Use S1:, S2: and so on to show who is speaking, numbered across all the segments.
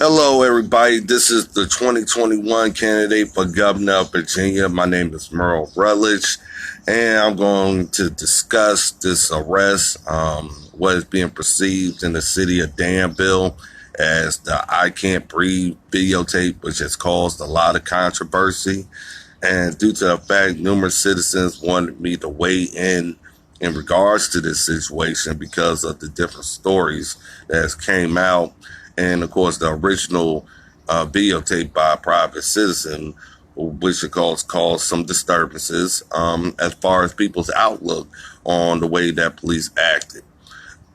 S1: Hello, everybody. This is the 2021 candidate for governor of Virginia. My name is Merle Rutledge, and I'm going to discuss this arrest, what is being perceived in the city of Danville as the I Can't Breathe videotape, which has caused a lot of controversy. And due to the fact numerous citizens wanted me to weigh in regards to this situation because of the different stories that came out. And, of course, the original videotape by a private citizen, which of course caused some disturbances as far as people's outlook on the way that police acted.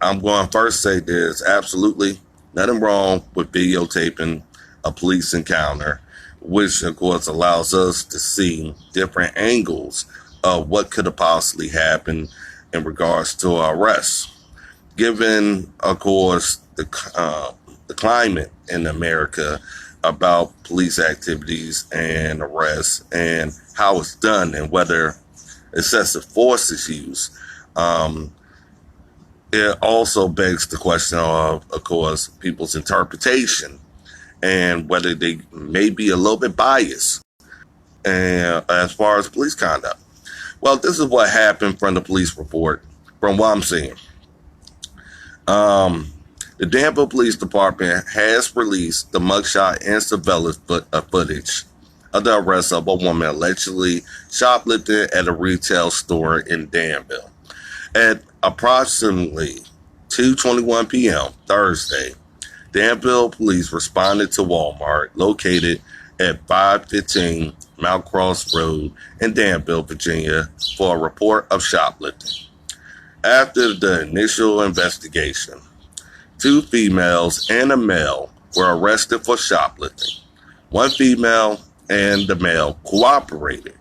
S1: I'm going to first say there's absolutely nothing wrong with videotaping a police encounter, which, of course, allows us to see different angles of what could have possibly happened in regards to an arrest. Given, of course, the climate in America about police activities and arrests and how it's done and whether excessive force is used. It also begs the question of course, people's interpretation and whether they may be a little bit biased and as far as police conduct. Well, this is what happened from the police report, from what I'm seeing. The Danville Police Department has released the mugshot and surveillance footage of the arrest of a woman allegedly shoplifting at a retail store in Danville. At approximately 2:21 p.m. Thursday, Danville police responded to Walmart located at 515 Mount Cross Road in Danville, Virginia, for a report of shoplifting. After the initial investigation, 2 females and a male were arrested for shoplifting. 1 female and the male cooperated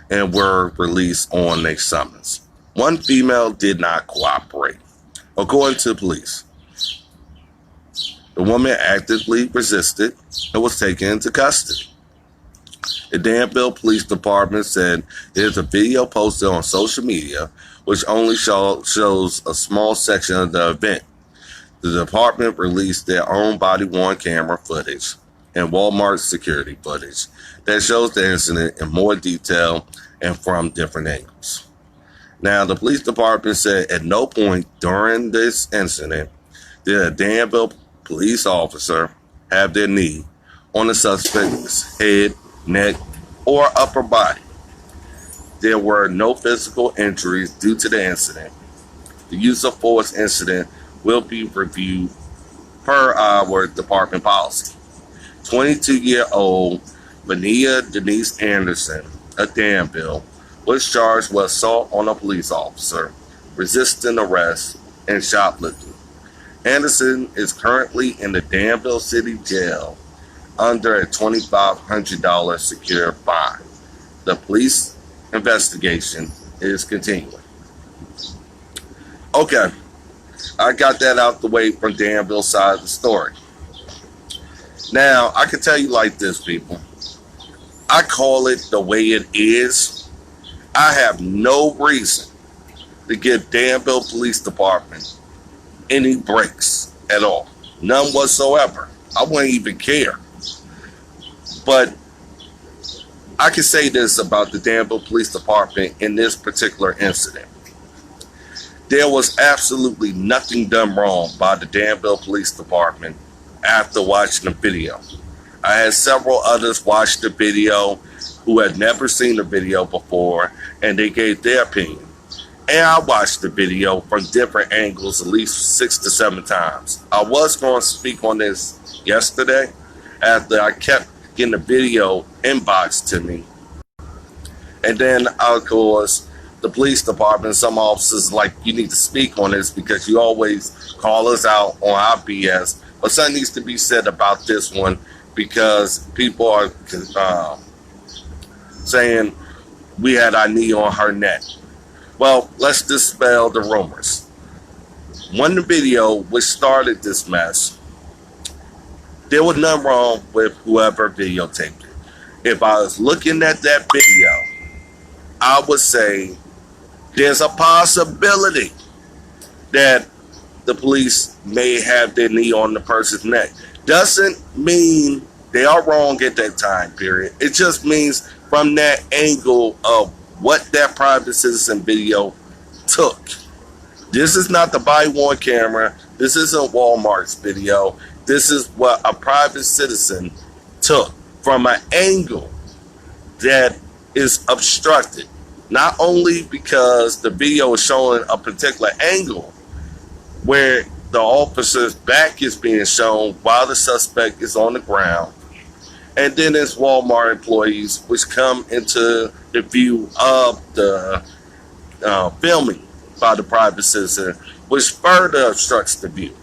S1: and were released on a summons. 1 female did not cooperate. According to police, the woman actively resisted and was taken into custody. The Danville Police Department said there's a video posted on social media which only shows a small section of the event. The department released their own body-worn camera footage and Walmart security footage that shows the incident in more detail and from different angles. Now, the police department said at no point during this incident did a Danville police officer have their knee on the suspect's head, neck, or upper body. There were no physical injuries due to the incident. The use of force incident will be reviewed per our department policy. 22-year-old Vania Anderson of Danville was charged with assault on a police officer, resisting arrest, and shoplifting. Anderson is currently in the Danville City Jail under a $2,500 secure fine. The police investigation is continuing. Okay. I got that out the way from Danville's side of the story. Now, I can tell you like this, people. I call it the way it is. I have no reason to give Danville Police Department any breaks at all. None whatsoever. I wouldn't even care. But I can say this about the Danville Police Department in this particular incident. There was absolutely nothing done wrong by the Danville Police Department after watching the video. I had several others watch the video who had never seen the video before, and they gave their opinion. And I watched the video from different angles at least 6 to 7 times. I was going to speak on this yesterday after I kept getting the video inboxed to me. And then, of course, the police department, some officers like, you need to speak on this because you always call us out on our BS. But something needs to be said about this one because people are saying we had our knee on her neck. Well, let's dispel the rumors. When the video which started this mess, there was nothing wrong with whoever videotaped it. If I was looking at that video, I would say there's a possibility that the police may have their knee on the person's neck. doesn't mean they are wrong at that time period. It just means from that angle of what that private citizen video took. This is not the body-worn camera. This isn't Walmart's video. This is what a private citizen took from an angle that is obstructed. Not only because the video is showing a particular angle where the officer's back is being shown while the suspect is on the ground, and then there's Walmart employees which come into the view of the filming by the private citizen, which further obstructs the view.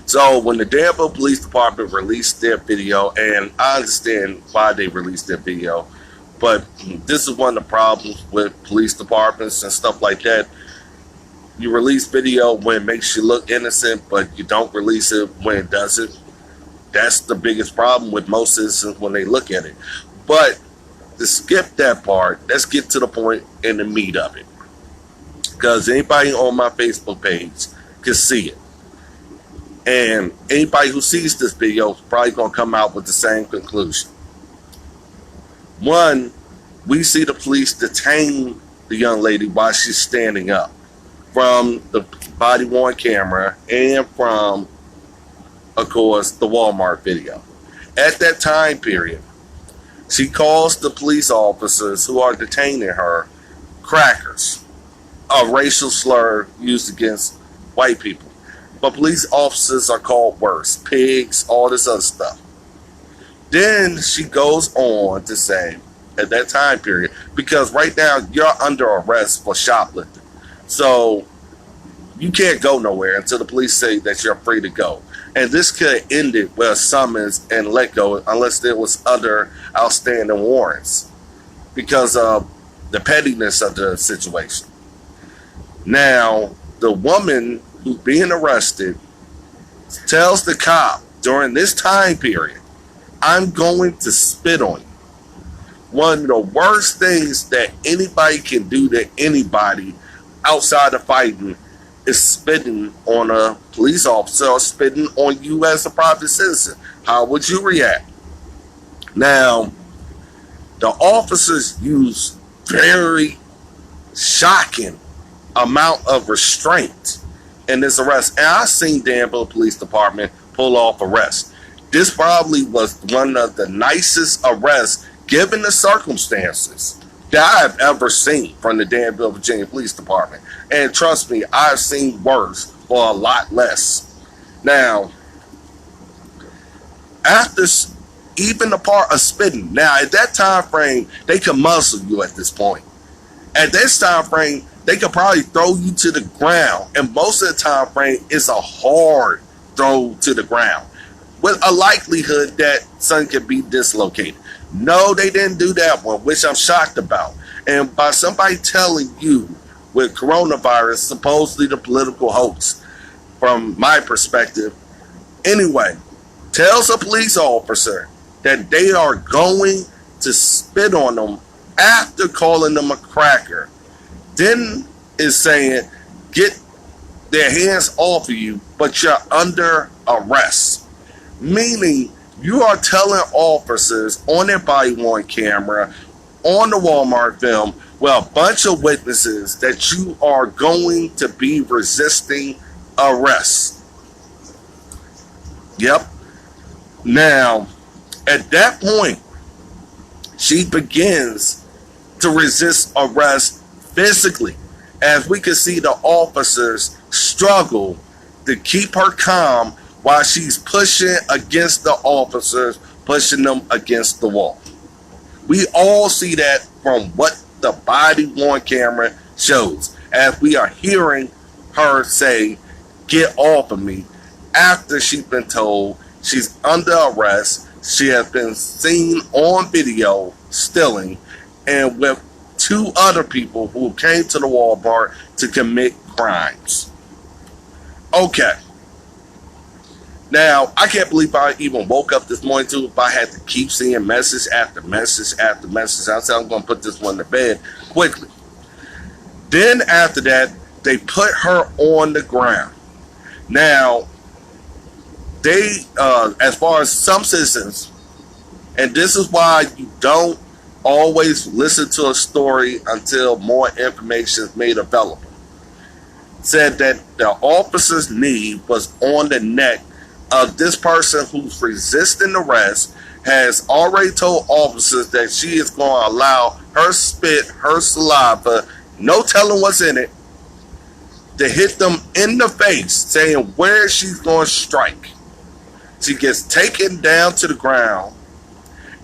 S1: So when the Danville Police Department released their video, and I understand why they released their video, but this is one of the problems with police departments and stuff like that. You release video when it makes you look innocent, but you don't release it when it doesn't. That's the biggest problem with most citizens when they look at it. But to skip that part, let's get to the point and the meat of it. Because anybody on my Facebook page can see it. And anybody who sees this video is probably going to come out with the same conclusion. One, we see the police detain the young lady while she's standing up from the body-worn camera and from, of course, the Walmart video. At that time period, she calls the police officers who are detaining her crackers, a racial slur used against white people. But police officers are called worse, pigs, all this other stuff. Then she goes on to say, at that time period, because right now you're under arrest for shoplifting. So you can't go nowhere until the police say that you're free to go. And this could have ended with a summons and let go unless there was other outstanding warrants because of the pettiness of the situation. Now, the woman who's being arrested tells the cop during this time period, I'm going to spit on you. One of the worst things that anybody can do to anybody outside of fighting is spitting on a police officer or spitting on you as a private citizen. How would you react? Now, the officers use very shocking amount of restraint in this arrest. And I've seen Danville Police Department pull off arrests. This probably was one of the nicest arrests, given the circumstances, that I've ever seen from the Danville, Virginia Police Department. And trust me, I've seen worse for a lot less. Now, after even the part of spitting, now at that time frame, they can muzzle you at this point. At this time frame, they could probably throw you to the ground. And most of the time frame, it's a hard throw to the ground with a likelihood that something could be dislocated. No, they didn't do that one, which I'm shocked about. And by somebody telling you with coronavirus, supposedly the political hoax, from my perspective, anyway, tells a police officer that they are going to spit on them after calling them a cracker, then is saying, get their hands off of you, but you're under arrest. Meaning, you are telling officers on their body-worn camera, on the Walmart film, well, a bunch of witnesses, that you are going to be resisting arrest. Yep. Now, at that point, she begins to resist arrest physically, as we can see the officers struggle to keep her calm while she's pushing against the officers, pushing them against the wall. We all see that from what the body-worn camera shows, as we are hearing her say, get off of me, after she's been told she's under arrest. She has been seen on video stealing, and with two other people who came to the Walmart to commit crimes. Okay. Now, I can't believe I even woke up this morning too if I had to keep seeing message after message after message. I said I'm going to put this one to bed quickly. Then after that, they put her on the ground. Now, they, as far as some citizens, and this is why you don't always listen to a story until more information is made available, said that the officer's knee was on the neck of this person who's resisting arrest, has already told officers that she is going to allow her spit, her saliva, no telling what's in it, to hit them in the face, saying where she's going to strike. She gets taken down to the ground.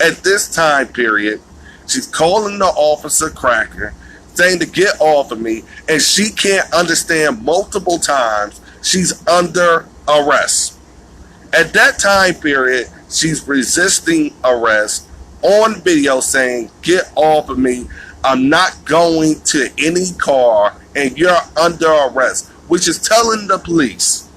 S1: At this time period, she's calling the officer cracker, saying to get off of me, and she can't understand multiple times she's under arrest. At that time period, she's resisting arrest on video, saying, get off of me, I'm not going to any car, and you're under arrest, which is telling the police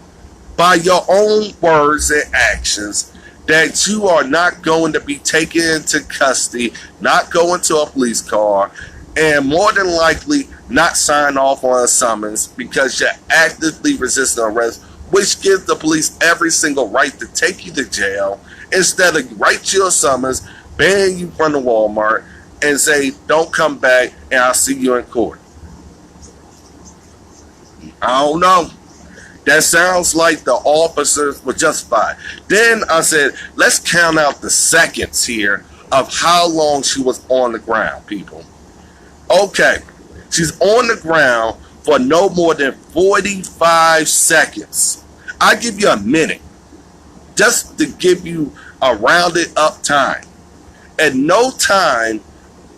S1: by your own words and actions that you are not going to be taken into custody, not going to a police car, and more than likely not sign off on a summons because you're actively resisting arrest, which gives the police every single right to take you to jail instead of write you a summons, ban you from the Walmart, and say, don't come back and I'll see you in court. I don't know. That sounds like the officers were justified. Then I said, let's count out the seconds here of how long she was on the ground, people. Okay, she's on the ground for no more than 45 seconds. I give you a minute just to give you a rounded up time. At no time,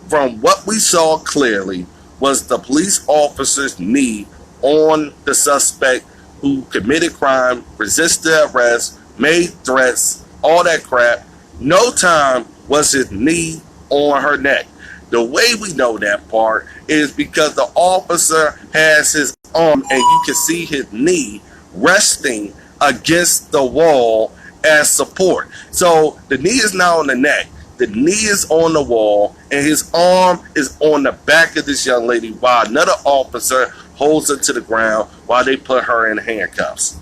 S1: from what we saw clearly, was the police officer's knee on the suspect who committed crime, resisted arrest, made threats, all that crap. No time was his knee on her neck. The way we know that part is because the officer has his arm and you can see his knee resting against the wall as support. So the knee is not on the neck. The knee is on the wall and his arm is on the back of this young lady while another officer holds her to the ground while they put her in handcuffs.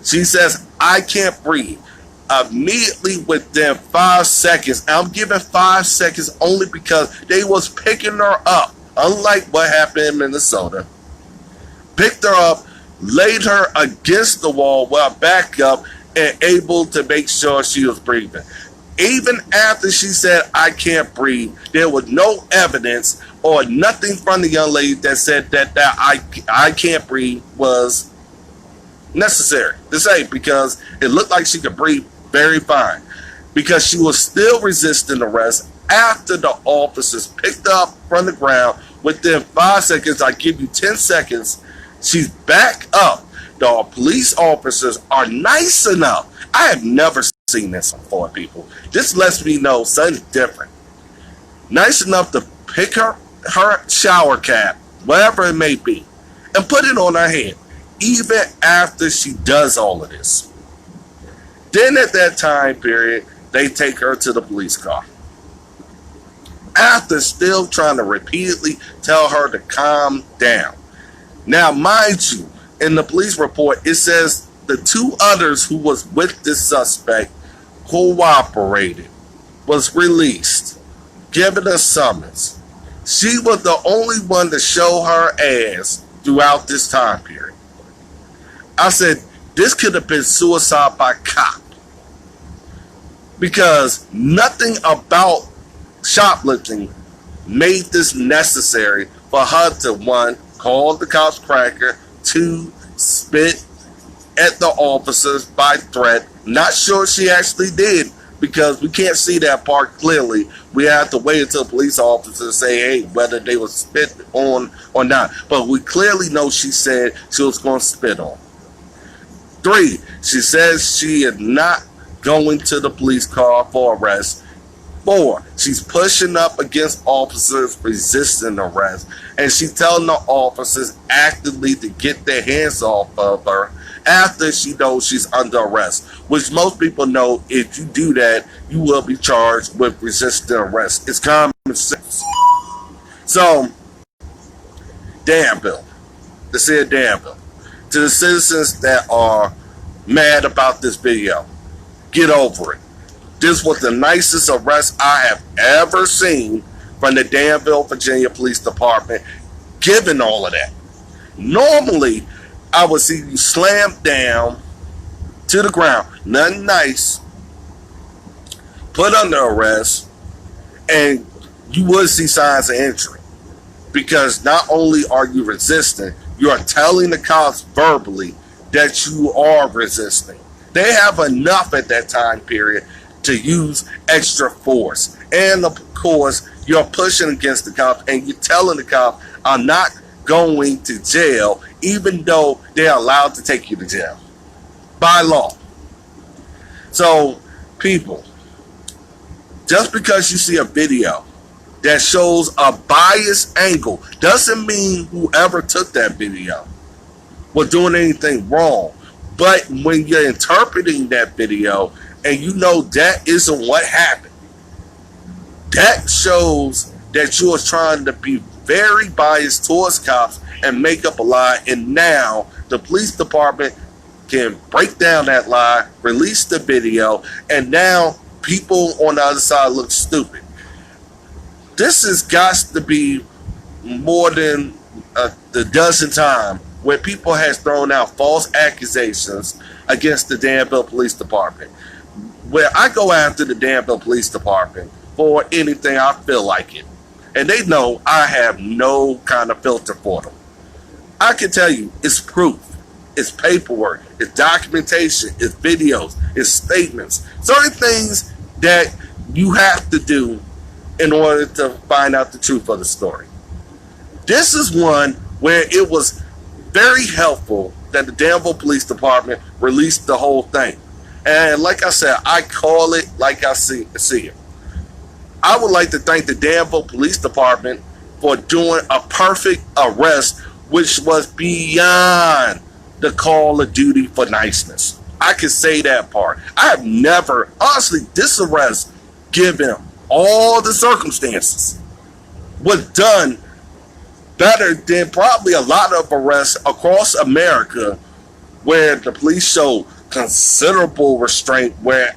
S1: She says, I can't breathe. Immediately within 5 seconds, I'm giving 5 seconds only because they was picking her up, unlike what happened in Minnesota. Picked her up, laid her against the wall while back up and able to make sure she was breathing. Even after she said, I can't breathe, there was no evidence or nothing from the young lady that said that I can't breathe was necessary to say, because it looked like she could breathe very fine, because she was still resisting arrest after the officers picked her up from the ground. Within 5 seconds, I give you 10 seconds, she's back up. The police officers are nice enough. I have never seen this before, people. This lets me know something different. Nice enough to pick her shower cap, whatever it may be, and put it on her head, even after she does all of this. Then at that time period, they take her to the police car. After still trying to repeatedly tell her to calm down. Now, mind you, in the police report, it says the two others who was with this suspect cooperated, was released, given a summons. She was the only one to show her ass throughout this time period. I said, this could have been suicide by cop. Because nothing about shoplifting made this necessary for her to, one, call the cops cracker, two, spit at the officers by threat. Not sure she actually did, because we can't see that part clearly. We have to wait until police officers say, hey, whether they were spit on or not. But we clearly know she said she was going to spit on. 3, she says she is not going to the police car for arrest. 4, she's pushing up against officers resisting arrest. And she's telling the officers actively to get their hands off of her after she knows she's under arrest, which most people know if you do that, you will be charged with resisting arrest. It's common sense. So, Danville, the city of Danville, to the citizens that are mad about this video. Get over it. This was the nicest arrest I have ever seen from the Danville, Virginia Police Department, given all of that. Normally, I would see you slammed down to the ground, nothing nice, put under arrest, and you would see signs of injury. Because not only are you resisting, you are telling the cops verbally that you are resisting. They have enough at that time period to use extra force. And of course, you're pushing against the cops and you're telling the cop, I'm not going to jail, even though they're allowed to take you to jail by law. So, people, just because you see a video that shows a biased angle doesn't mean whoever took that video was doing anything wrong. But when you're interpreting that video and you know that isn't what happened, that shows that you are trying to be very biased towards cops and make up a lie, and now the police department can break down that lie, release the video, and now people on the other side look stupid. This has got to be more than the dozen times where people has thrown out false accusations against the Danville Police Department. Where I go after the Danville Police Department for anything I feel like it. And they know I have no kind of filter for them. I can tell you, it's proof, it's paperwork, it's documentation, it's videos, it's statements. Certain things that you have to do in order to find out the truth of the story. This is one where it was very helpful that the Danville Police Department released the whole thing. And like I said, I call it like I see it. I would like to thank the Danville Police Department for doing a perfect arrest, which was beyond the call of duty for niceness. I can say that part. I have never, honestly, this arrest, given all the circumstances, was done better than probably a lot of arrests across America where the police showed considerable restraint, where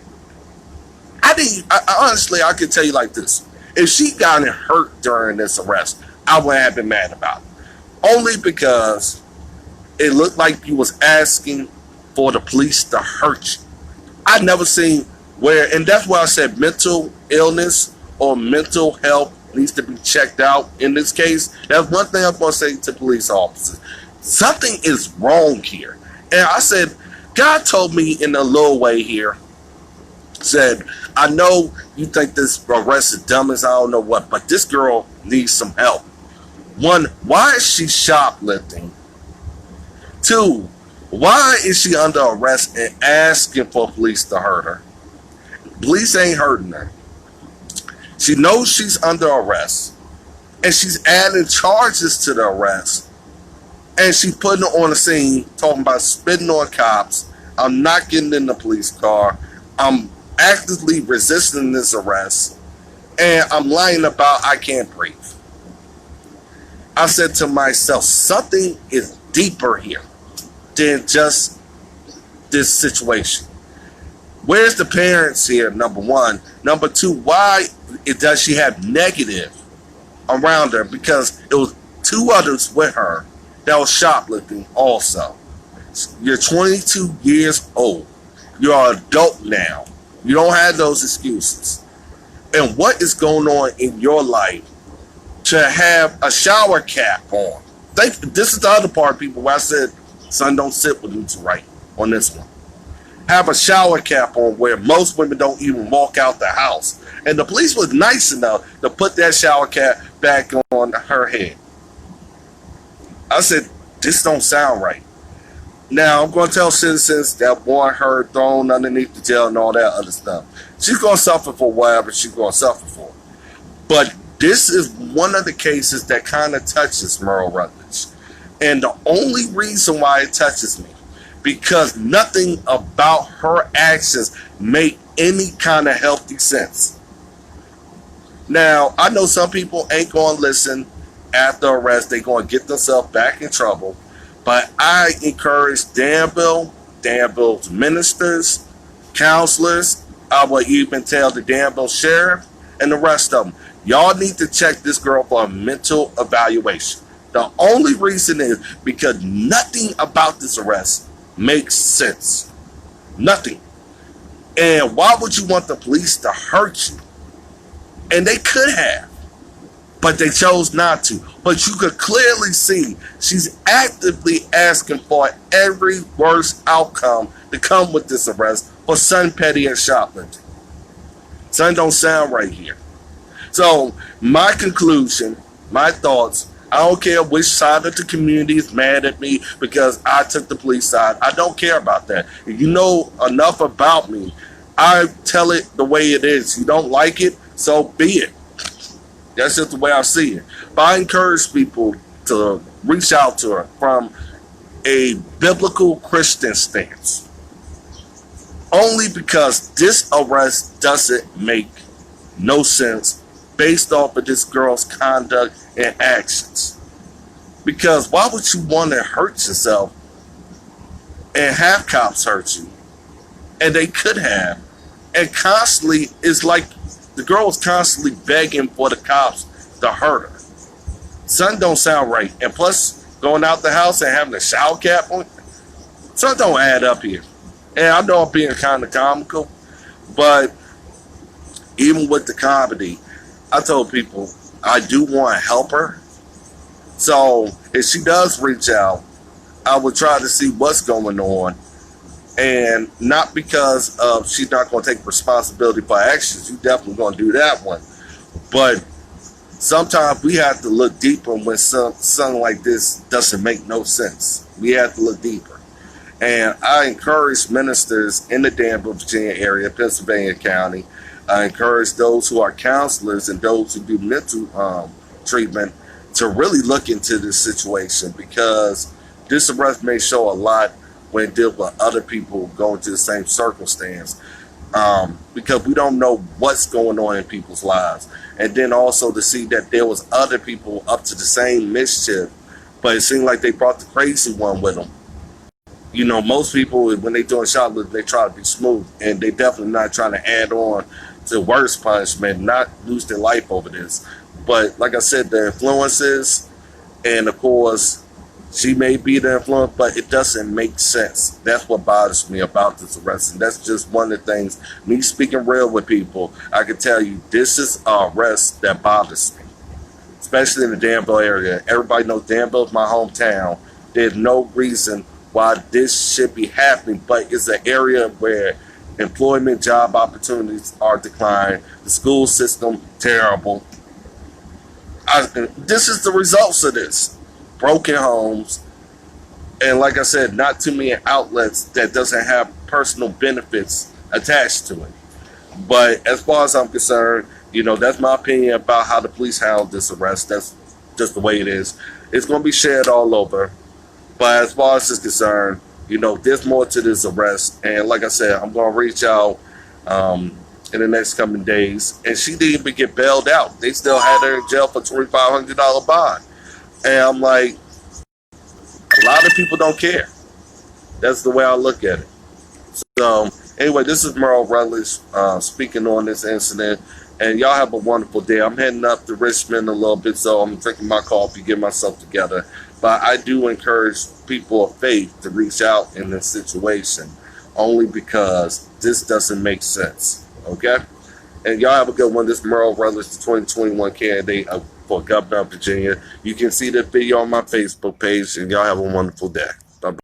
S1: honestly, I can tell you like this. If she got hurt during this arrest, I wouldn't have been mad about it. Only because it looked like you was asking for the police to hurt you. I never seen where, and that's why I said mental illness or mental health needs to be checked out in this case. That's one thing I'm going to say to police officers. Something is wrong here. And I said, God told me in a little way here, said, I know you think this arrest is dumb as I don't know what, but this girl needs some help. One, why is she shoplifting? Two, why is she under arrest and asking for police to hurt her? Police ain't hurting her. She knows she's under arrest, and she's adding charges to the arrest, and she's putting her on the scene talking about spitting on cops. I'm not getting in the police car. I'm actively resisting this arrest, and I'm lying about I can't breathe. I said to myself, something is deeper here than just this situation. Where's the parents here, number one? Number two, why does she have negative around her? Because it was two others with her that was shoplifting also. You're 22 years old. You're an adult now. You don't have those excuses. And what is going on in your life to have a shower cap on? This is the other part, people, where I said, son, don't sit with me to right on this one. Have a shower cap on where most women don't even walk out the house. And the police was nice enough to put that shower cap back on her head. I said, this don't sound right. Now, I'm going to tell citizens that want her thrown underneath the jail and all that other stuff. She's going to suffer for whatever she's going to suffer for. But this is one of the cases that kind of touches Merle Rutledge. And the only reason why it touches me, because nothing about her actions make any kind of healthy sense. Now, I know some people ain't going to listen after arrest. They're going to get themselves back in trouble. But I encourage Danville Danville's ministers, counselors. I will even tell the Danville sheriff and the rest of them. Y'all need to check this girl for a mental evaluation. The only reason is because nothing about this arrest makes sense. Nothing. And why would you want the police to hurt you? And they could have, but they chose not to. But you could clearly see she's actively asking for every worst outcome to come with this arrest for son petty and shoplifting. Son don't sound right here. So my conclusion, my thoughts, I don't care which side of the community is mad at me because I took the police side. I don't care about that. If you know enough about me, I tell it the way it is. You don't like it, so be it. That's just the way I see it. But I encourage people to reach out to her from a biblical Christian stance. Only because this arrest doesn't make no sense based off of this girl's conduct and actions. Because why would you want to hurt yourself and have cops hurt you? And they could have. And constantly, it's like the girl was constantly begging for the cops to hurt her. Something don't sound right. And plus, going out the house and having a shower cap on, something don't add up here. And I know I'm being kind of comical, but even with the comedy, I told people I do want to help her. So if she does reach out, I would try to see what's going on. And not because she's not going to take responsibility for actions. You definitely going to do that one. But sometimes we have to look deeper when something like this doesn't make no sense. We have to look deeper. And I encourage ministers in the Danville, Virginia area, Pennsylvania County. I encourage those who are counselors and those who do mental treatment to really look into this situation, because this arrest may show a lot when deal with other people going to the same circumstance, because we don't know what's going on in people's lives. And then also to see that there was other people up to the same mischief, but it seemed like they brought the crazy one with them. You know, most people, when they doing shoplifting, they try to be smooth, and they definitely not trying to add on to worse punishment, not lose their life over this. But like I said, the influences, and of course, she may be the influence, but it doesn't make sense. That's what bothers me about this arrest. And that's just one of the things, me speaking real with people, I can tell you this is an arrest that bothers me, especially in the Danville area. Everybody knows Danville is my hometown. There's no reason why this should be happening, but it's an area where employment, job opportunities are declining. The school system, terrible. This is the results of this. Broken homes, and like I said, not too many outlets that doesn't have personal benefits attached to it. But as far as I'm concerned, you know, that's my opinion about how the police handled this arrest. That's just the way it is. It's going to be shared all over. But as far as it's concerned, you know, there's more to this arrest. And like I said, I'm going to reach out in the next coming days. And she didn't even get bailed out. They still had her in jail for $2,500 bond. And I'm like, a lot of people don't care. That's the way I look at it. So, anyway, this is Merle Rutledge speaking on this incident. And y'all have a wonderful day. I'm heading up to Richmond a little bit, so I'm drinking my coffee, getting myself together. But I do encourage people of faith to reach out in this situation, only because this doesn't make sense. Okay? And y'all have a good one. This is Merle Rutledge, the 2021 candidate for governor of Virginia. You can see the video on my Facebook page, and y'all have a wonderful day.